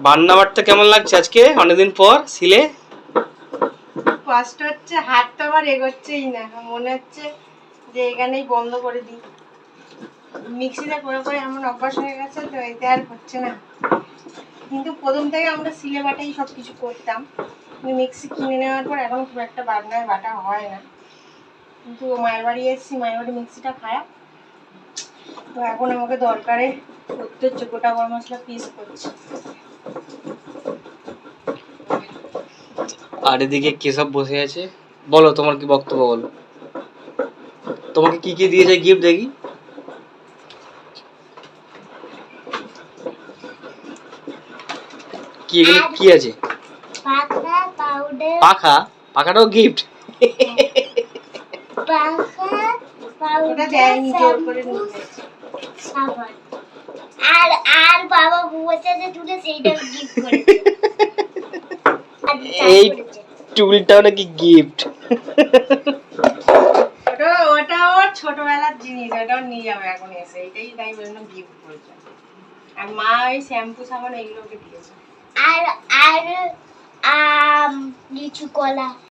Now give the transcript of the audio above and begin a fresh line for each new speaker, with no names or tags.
বান্না বাটতে কেমন লাগছে আজকে অনেকদিন পর সিলে?
কষ্ট হচ্ছে, হাতটা আবার এগোচ্ছেই না, মনে হচ্ছে যে এখানেই বন্ধ করে দিই। মিক্সিতে করে করে এমন অভ্যাস হয়ে গেছে তো এতে আর হচ্ছে না। কিন্তু প্রথম থেকে আমরা সিলে বাটাই সব কিছু করতাম, কিন্তু মিক্সি কিনে নেওয়ার পর এখন খুব একটা বাটনায় বাটা হয় না। কিন্তু মায়ের বাড়ি এসেছি, মায়ের বাড়ি মিক্সিটা খারাপ, তো এখন আমাকে দরকারে করতে হচ্ছে, গোটা গরম মশলা পিস করছি।
আর এদিকে কেশব বসে আছে। বলো তোমার কি বক্তব্য, বলো তোমাকে কি কি দিয়েছে গিফট দেখি। কি এগুলো কি আছে?
পাখা, পাউডার।
পাখা? পাখাটাও গিফট?
পাখা,
ওটা
পাউডার,
দেয়নি, জোর করে নিয়ে গেছে।
সাবান। আর আর বাবা বলছে যে তুলে সেইটা গিফট করেছে।
এই টুলটাও নাকি গিফট?
ওটা ওর ছোটবেলার জিনিস, ওটাও নিয়ে যাবে এখন এসে, এটাই তাই বললাম গিফট করেছে। আর মা ওই শ্যাম্পু সাবান এগুলো ওকে দিয়েছে।
আর লিচু কলা।